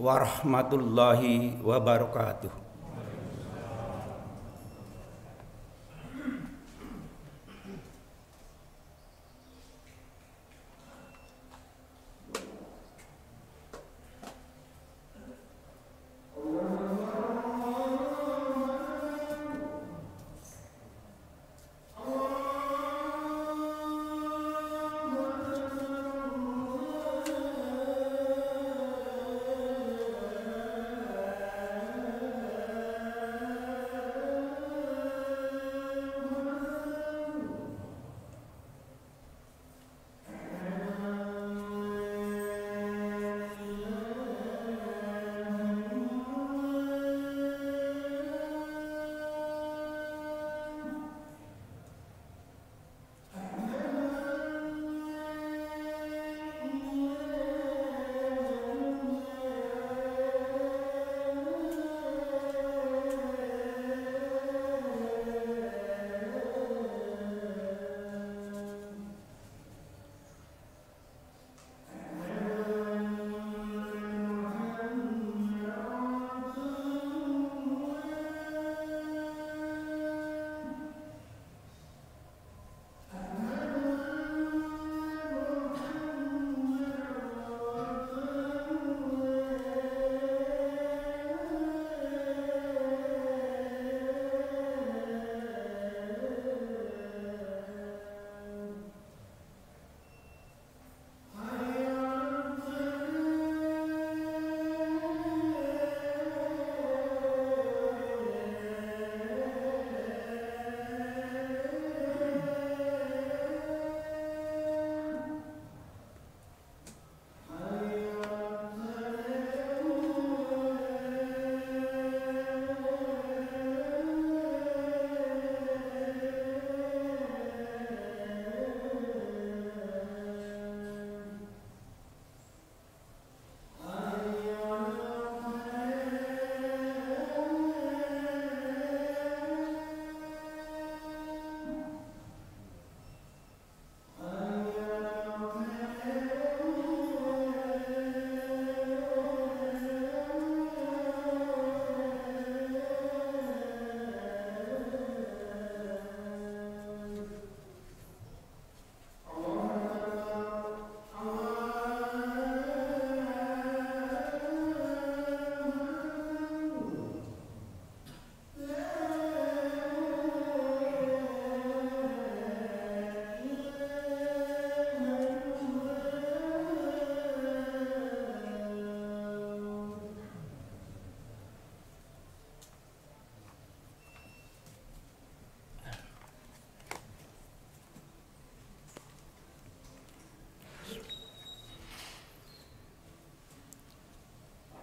warahmatullahi wabarakatuh.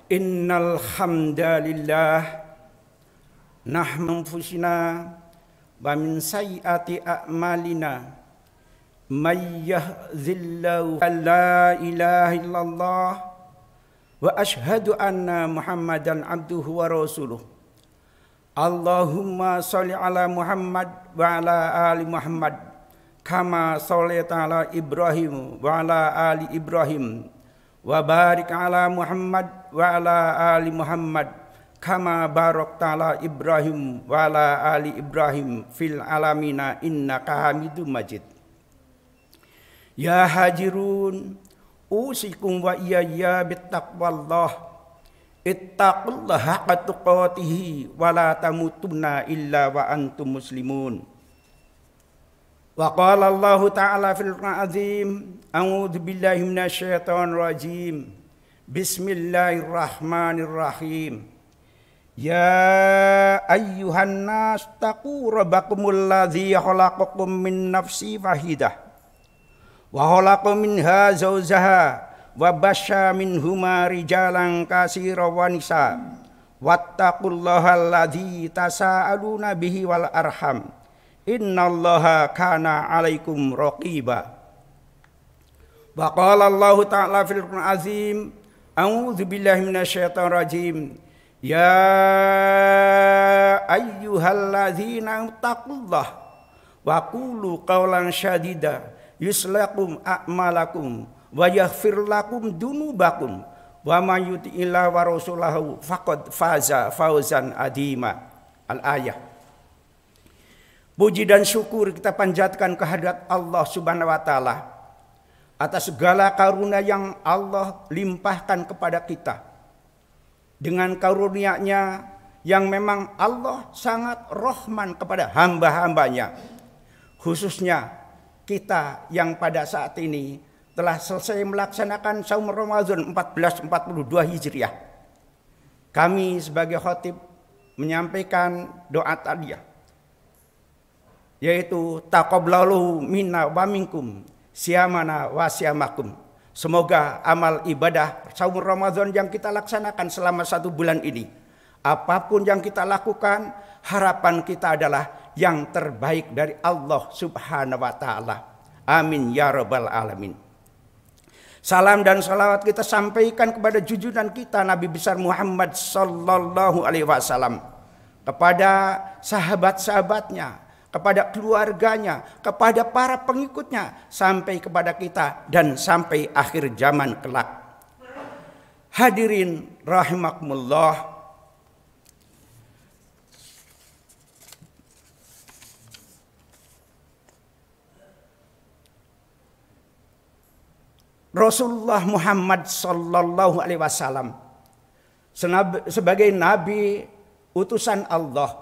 Innal hamdalillah nahmadu anfusina wa min sayyiati a'malina may yahdihillahu la ilaha illallah wa asyhadu anna Muhammadan abduhu wa rasuluh. Allahumma sholli ala Muhammad wa ala ali Muhammad kama shallaita ala Ibrahim wa ala ali Ibrahim wa barik ala Muhammad wa ala ali Muhammad kama barakta ala Ibrahim wa ala ali Ibrahim fil alamina innaka Hamidum Majid. Ya hajirun usikum wa iyaya bittaqwallah ittaqullaha haqqa tuqatih wa la tamutunna illa wa antum muslimun. Wa qala Allah ta'ala fil Qur'an azim a'udzu billahi minasyaitonir rajim bismillahirrahmanirrahim ya ayyuhan nas taqu rabbakumul ladzi khalaqakum min nafsin wahidah wa khalaqa minha zawjaha wa basya minhuma rijalan katsiran wa nisa wattaqullaha alladzi tasaaluna bihi wal arham innallaha kana 'alaikum raqiba. Wa qala Allah ta'ala fil Qur'an azim a'udzu billahi minasyaitonir rajim ya ayyuhalladzina taqullaha wa qulu qawlan syadida yuslakum a'malakum wa yaghfir lakum dunubakum Wa may yuti'illah wa rasulahu faqad faza fawzan adima. Al-ayah. Puji dan syukur kita panjatkan kehadirat Allah Subhanahu wa taala atas segala karunia yang Allah limpahkan kepada kita. Dengan karunia-Nya yang memang Allah sangat rahman kepada hamba-hambanya. Khususnya kita yang pada saat ini telah selesai melaksanakan saum Ramadan 1442 Hijriah. Kami sebagai khatib menyampaikan doa tadiyah, yaitu taqabbalallahu minna wa minkum siyamana wa siyamakum. Semoga amal ibadah saum Ramadan yang kita laksanakan selama 1 bulan ini, apapun yang kita lakukan, harapan kita adalah yang terbaik dari Allah Subhanahu wa taala. Amin ya rabbal alamin. Salam dan salawat kita sampaikan kepada junjungan kita Nabi besar Muhammad sallallahu alaihi wasallam, kepada sahabat-sahabatnya, kepada keluarganya, kepada para pengikutnya, sampai kepada kita dan sampai akhir zaman kelak. Hadirin rahimakumullah. Rasulullah Muhammad sallallahu alaihi wasallam sebagai nabi utusan Allah,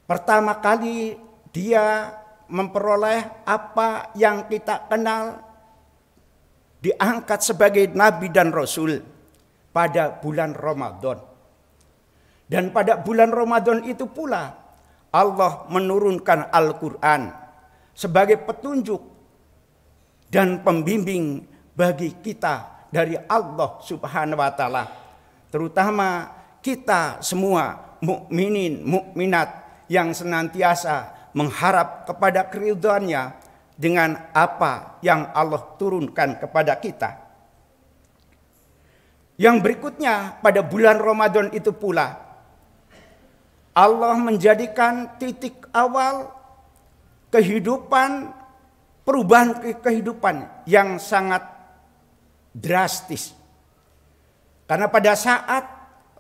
pertama kali dia memperoleh apa yang kita kenal, diangkat sebagai nabi dan rasul pada bulan Ramadan. Dan pada bulan Ramadan itu pula Allah menurunkan Al-Quran sebagai petunjuk dan pembimbing bagi kita dari Allah Subhanahu wa taala, terutama kita semua mukminin mukminat yang senantiasa mengharap kepada keridhaannya dengan apa yang Allah turunkan kepada kita. Yang berikutnya pada bulan Ramadan itu pula Allah menjadikan titik awal kehidupan, perubahan kehidupan yang sangat drastis. Karena pada saat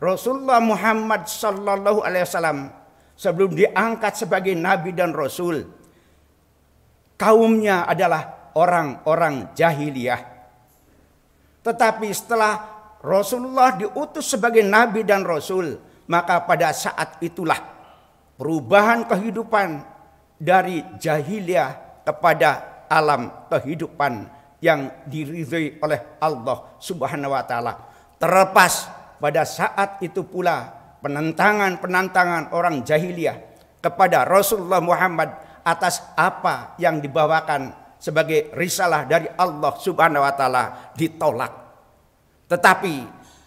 Rasulullah Muhammad sallallahu alaihi wasallam sebelum diangkat sebagai nabi dan rasul, kaumnya adalah orang-orang jahiliyah. Tetapi setelah Rasulullah diutus sebagai nabi dan rasul, maka pada saat itulah perubahan kehidupan dari jahiliyah kepada alam kehidupan yang diridhai oleh Allah Subhanahu wa taala. Terlepas pada saat itu pula penentangan orang jahiliyah kepada Rasulullah Muhammad atas apa yang dibawakan sebagai risalah dari Allah Subhanahu wa taala ditolak. Tetapi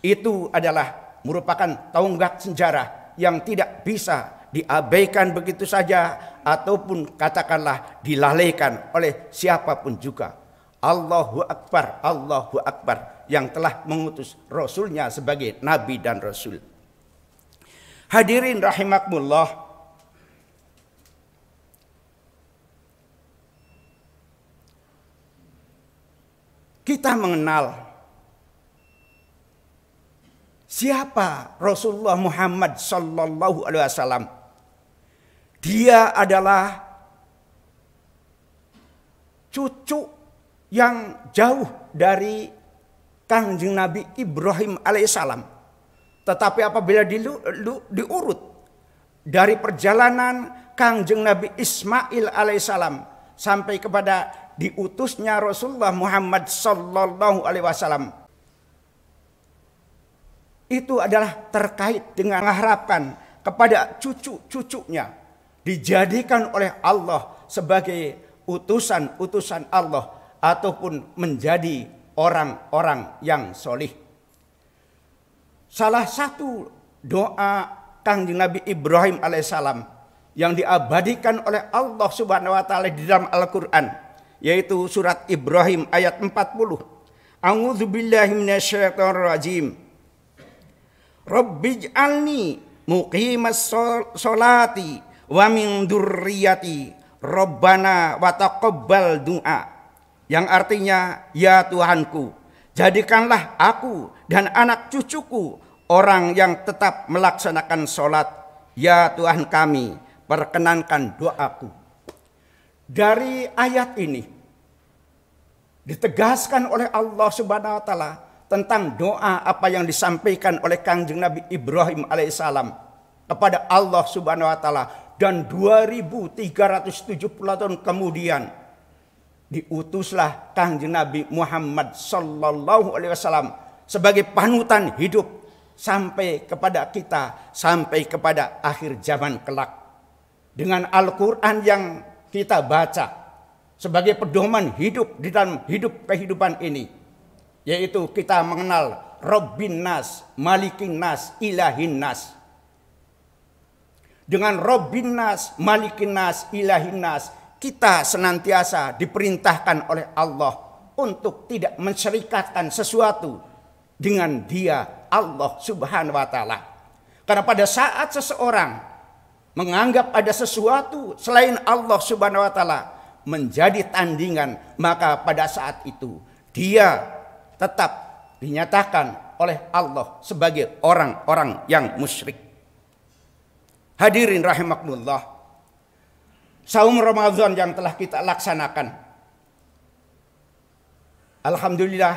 itu adalah merupakan tonggak sejarah yang tidak bisa diabaikan begitu saja ataupun katakanlah dilalaikan oleh siapapun juga. Allahu Akbar, Allahu Akbar yang telah mengutus Rasulnya sebagai Nabi dan Rasul. Hadirin rahimakumullah. Kita mengenal siapa Rasulullah Muhammad sallallahu alaihi wasallam. Dia adalah cucu yang jauh dari Kangjeng Nabi Ibrahim alaihissalam. Tetapi apabila diurut dari perjalanan Kangjeng Nabi Ismail alaihissalam sampai kepada diutusnya Rasulullah Muhammad sallallahu alaihi wasallam, itu adalah terkait dengan mengharapkan kepada cucu-cucunya dijadikan oleh Allah sebagai utusan-utusan Allah ataupun menjadi orang-orang yang solih. Salah satu doa Kangjeng Nabi Ibrahim alaihissalam yang diabadikan oleh Allah Subhanahu wa taala di dalam Al-Qur'an, yaitu surat Ibrahim ayat 40. A'udzubillahi minasyaitonir rajim. Rabbij'alni muqimas sholati wa min dzurriyyati Rabbana wa taqabbal du'a. Yang artinya, ya Tuhanku, Jadikanlah aku dan anak cucuku orang yang tetap melaksanakan sholat. Ya Tuhan kami, perkenankan doaku. Dari ayat ini ditegaskan oleh Allah Subhanahu wa taala tentang doa apa yang disampaikan oleh Kanjeng Nabi Ibrahim alaihissalam kepada Allah Subhanahu wa taala, dan 2370 tahun kemudian diutuslah Kanjeng Nabi Muhammad sallallahu alaihi wasallam sebagai panutan hidup sampai kepada kita, sampai kepada akhir zaman kelak. Dengan Al-Qur'an yang kita baca sebagai pedoman hidup di dalam hidup kehidupan ini, yaitu kita mengenal Rabbin Nas, Malikin Nas, Ilahin Nas. Dengan Rabbin Nas, Malikin Nas, Ilahin Nas, kita senantiasa diperintahkan oleh Allah untuk tidak menserikatkan sesuatu dengan Dia, Allah Subhanahu wa taala. Karena pada saat seseorang menganggap ada sesuatu selain Allah Subhanahu wa taala menjadi tandingan, maka pada saat itu dia tetap dinyatakan oleh Allah sebagai orang-orang yang musyrik. Hadirin rahimakumullah, saum Ramadan yang telah kita laksanakan, alhamdulillah,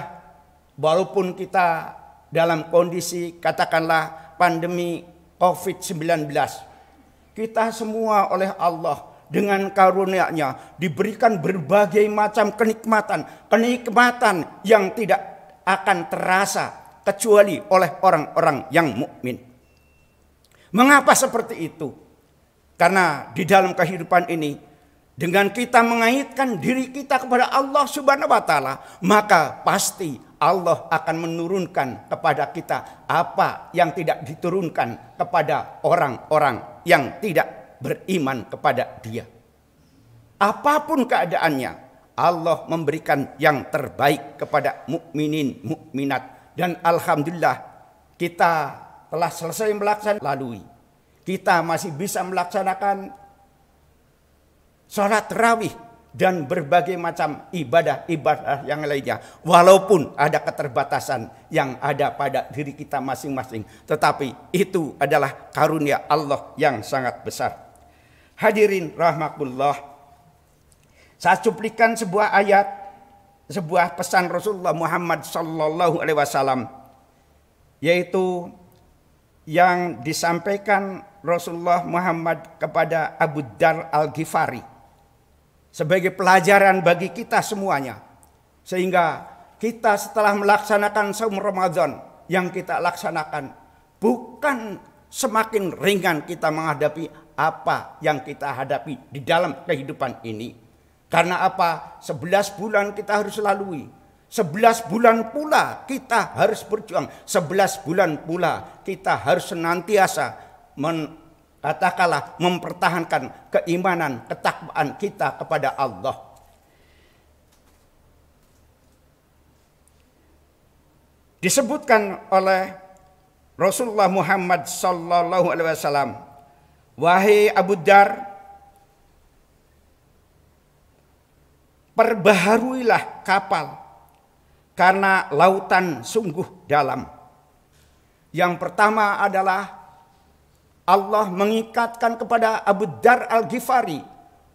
walaupun kita dalam kondisi katakanlah pandemi COVID-19, kita semua oleh Allah dengan karunia-Nya diberikan berbagai macam kenikmatan yang tidak akan terasa kecuali oleh orang-orang yang mukmin. Mengapa seperti itu? Karena di dalam kehidupan ini, dengan kita mengaitkan diri kita kepada Allah Subhanahu wa taala, maka pasti Allah akan menurunkan kepada kita apa yang tidak diturunkan kepada orang-orang yang tidak beriman kepada Dia. Apapun keadaannya, Allah memberikan yang terbaik kepada mukminin mukminat, dan alhamdulillah kita telah selesai melaksanakan lalui. Kita masih bisa melaksanakan sholat tarawih dan berbagai macam ibadah-ibadah yang lainnya, walaupun ada keterbatasan yang ada pada diri kita masing-masing, tetapi itu adalah karunia Allah yang sangat besar. Hadirin rahmatullah, saya cuplikan sebuah ayat, sebuah pesan Rasulullah Muhammad sallallahu alaihi wasallam, yaitu yang disampaikan Rasulullah Muhammad kepada Abu Dzar Al-Ghifari sebagai pelajaran bagi kita semuanya, sehingga kita setelah melaksanakan saum Ramadan yang kita laksanakan, bukan semakin ringan kita menghadapi apa yang kita hadapi di dalam kehidupan ini. Karena apa? 11 bulan kita harus lalui. 11 bulan pula kita harus berjuang. 11 bulan pula kita harus senantiasa katakanlah mempertahankan keimanan, ketakwaan kita kepada Allah. Disebutkan oleh Rasulullah Muhammad sallallahu alaihi wasallam, wahai Abu Dzar, perbaharuilah kapal karena lautan sungguh dalam. Yang pertama adalah Allah mengikatkan kepada Abu Dzar Al-Ghifari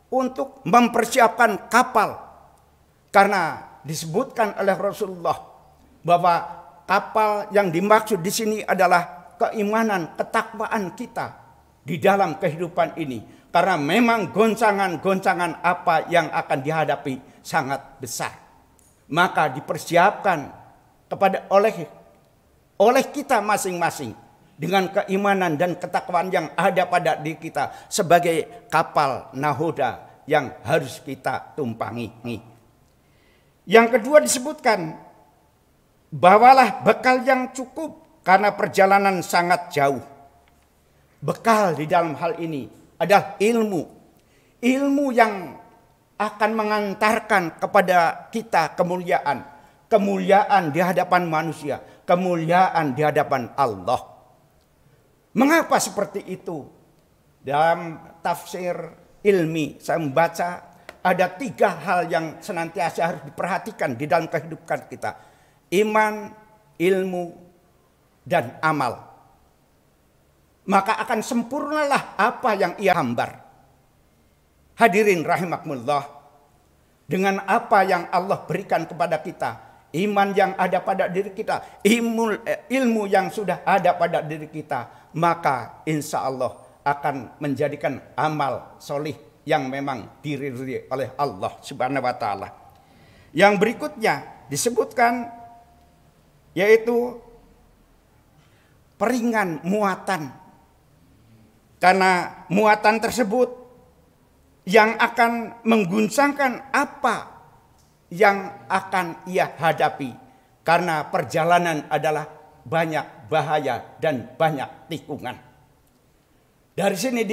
untuk mempersiapkan kapal. Karena disebutkan oleh Rasulullah bahwa kapal yang dimaksud di sini adalah keimanan, ketakwaan kita di dalam kehidupan ini. Karena memang goncangan-goncangan apa yang akan dihadapi sangat besar. Maka dipersiapkan kepada oleh kita masing-masing dengan keimanan dan ketakwaan yang ada pada diri kita sebagai kapal nahoda yang harus kita tumpangi. Yang kedua disebutkan, bawalah bekal yang cukup karena perjalanan sangat jauh. Bekal di dalam hal ini adalah ilmu. Ilmu yang akan mengantarkan kepada kita kemuliaan. Kemuliaan di hadapan manusia. Kemuliaan di hadapan Allah. Mengapa seperti itu? Dalam tafsir ilmi saya membaca ada 3 hal yang senantiasa harus diperhatikan di dalam kehidupan kita. iman, ilmu, dan amal, maka akan sempurnalah apa yang ia hambar. Hadirin rahimakumullah, dengan apa yang Allah berikan kepada kita, iman yang ada pada diri kita, ilmu yang sudah ada pada diri kita, maka insya Allah akan menjadikan amal solih yang memang diridhoi oleh Allah Subhanahu wa Ta'ala. Yang berikutnya disebutkan yaitu peringan muatan, karena muatan tersebut yang akan mengguncangkan apa yang akan ia hadapi, karena perjalanan adalah banyak bahaya dan banyak tikungan. Dari sini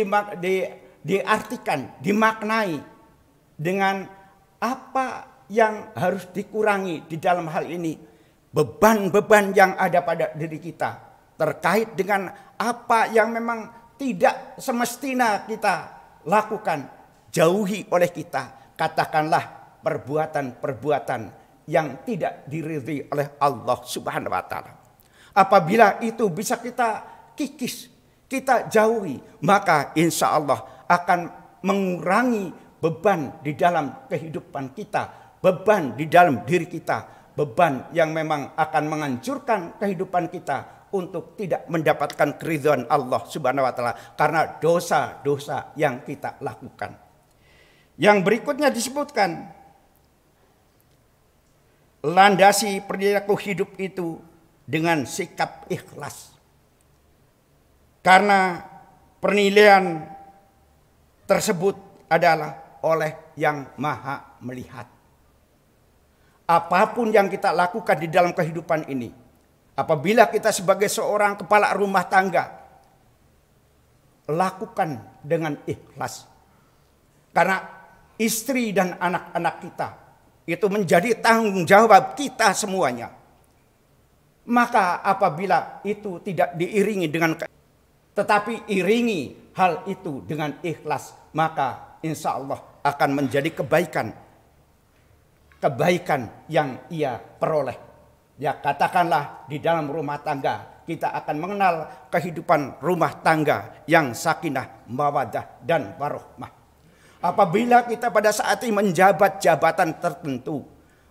diartikan, dimaknai dengan apa yang harus dikurangi di dalam hal ini, beban-beban yang ada pada diri kita terkait dengan apa yang memang tidak semestinya kita lakukan, jauhi oleh kita. Katakanlah perbuatan-perbuatan yang tidak diridhoi oleh Allah Subhanahu wa Ta'ala. Apabila itu bisa kita kikis, kita jauhi, maka insya Allah akan mengurangi beban di dalam kehidupan kita, beban di dalam diri kita, beban yang memang akan menghancurkan kehidupan kita untuk tidak mendapatkan keridhaan Allah Subhanahu wa Ta'ala karena dosa-dosa yang kita lakukan. Yang berikutnya disebutkan, landasi perilaku hidup itu dengan sikap ikhlas. Karena penilaian tersebut adalah oleh Yang Maha Melihat. Apapun yang kita lakukan di dalam kehidupan ini, apabila kita sebagai seorang kepala rumah tangga, lakukan dengan ikhlas. Karena istri dan anak-anak kita itu menjadi tanggung jawab kita semuanya. Maka apabila itu tidak diiringi dengan, tetapi iringi hal itu dengan ikhlas, maka insya Allah akan menjadi kebaikan yang ia peroleh. Ya, katakanlah di dalam rumah tangga kita akan mengenal kehidupan rumah tangga yang sakinah, mawaddah, dan warahmah. Apabila kita pada saat ini menjabat jabatan tertentu,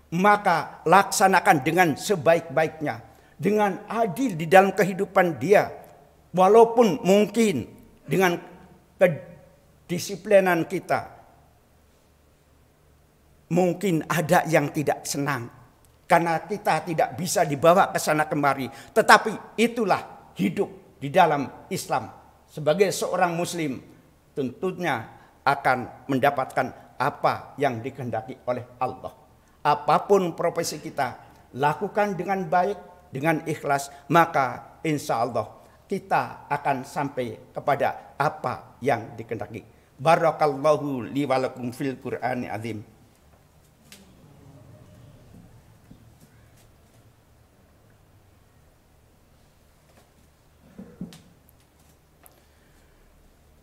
maka laksanakan dengan sebaik-baiknya, dengan adil di dalam kehidupan dia. Walaupun mungkin dengan kedisiplinan kita, mungkin ada yang tidak senang karena kita tidak bisa dibawa ke sana kemari. Tetapi itulah hidup di dalam Islam. Sebagai seorang muslim tentunya akan mendapatkan apa yang dikehendaki oleh Allah. Apapun profesi kita, lakukan dengan baik, dengan ikhlas, maka insya Allah kita akan sampai kepada apa yang dikehendaki. Barakallahu li wa lakum fil Qur'ani azim.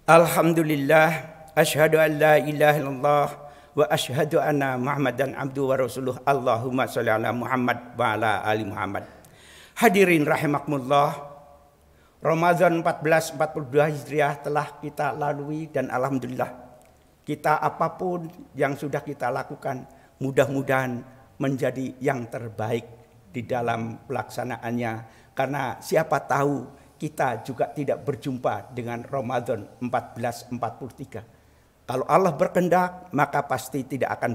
Alhamdulillah, asyhadu an la ilaha illallah wa asyhadu anna Muhammadan abduhu wa rasuluh. Allahumma sholli ala Muhammad wa ala ali Muhammad. Hadirin rahimakumullah, Ramadan 1442 Hijriah telah kita lalui dan alhamdulillah kita apapun yang sudah kita lakukan mudah-mudahan menjadi yang terbaik di dalam pelaksanaannya, karena siapa tahu kita juga tidak berjumpa dengan Ramadan 1443. Kalau Allah berkehendak maka pasti tidak akan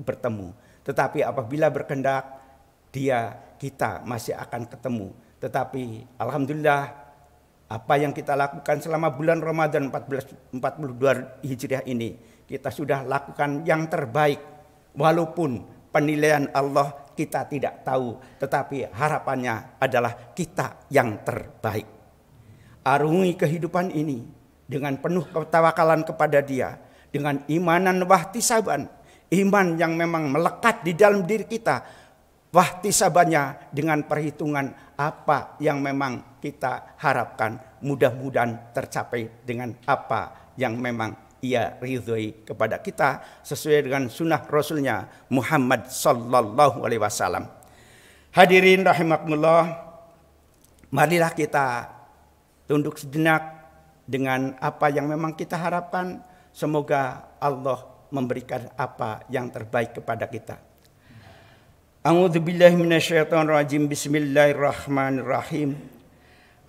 bertemu, tetapi apabila berkehendak kita masih akan ketemu. Tetapi alhamdulillah apa yang kita lakukan selama bulan Ramadan 1442 Hijriah ini, kita sudah lakukan yang terbaik. Walaupun penilaian Allah kita tidak tahu, tetapi harapannya adalah kita yang terbaik. Arungi kehidupan ini dengan penuh ketawakalan kepada Dia, dengan imanan wahtisaban, iman yang memang melekat di dalam diri kita. Wahtisabannya dengan perhitungan apa yang memang kita harapkan, mudah-mudahan tercapai dengan apa yang memang Ia ridhoi kepada kita sesuai dengan sunnah Rasulnya Muhammad sallallahu alaihi wasallam. Hadirin rahimakumullah, marilah kita tunduk sejenak dengan apa yang memang kita harapkan. Semoga Allah memberikan apa yang terbaik kepada kita. A'udzubillahi minasyaitonirrajim. Bismillahirrahmanirrahim.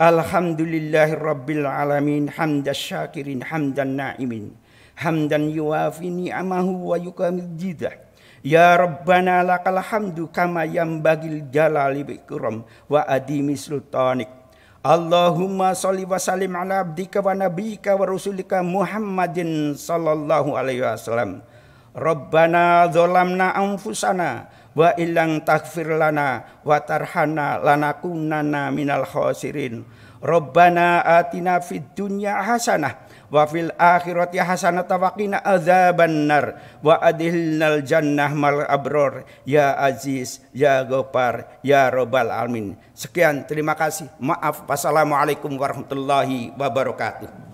Alhamdulillahirabbil alamin, hamdas syakirin hamdan na'imin, hamdan yuwafi ni'amahu wa yukamil. Ya Rabbana lakal hamdu kama yambagil jalali bi ikram wa adimi sultanik. Allahumma sholli wa sallim ala abdika wa nabiyyika wa rasulika Muhammadin sallallahu alaihi wasallam. Rabbana dzalamna anfusana wa illang taghfir lana wa tarhana lanakunanna minal khasirin. Rabbana atina fid dunya hasanah wa fil akhirati hasanah wa qina adzabannar wa adkhilnal jannah mal abror ya aziz ya ghafar ya rabbal alamin. Sekian, terima kasih. Maaf. Wassalamualaikum warahmatullahi wabarakatuh.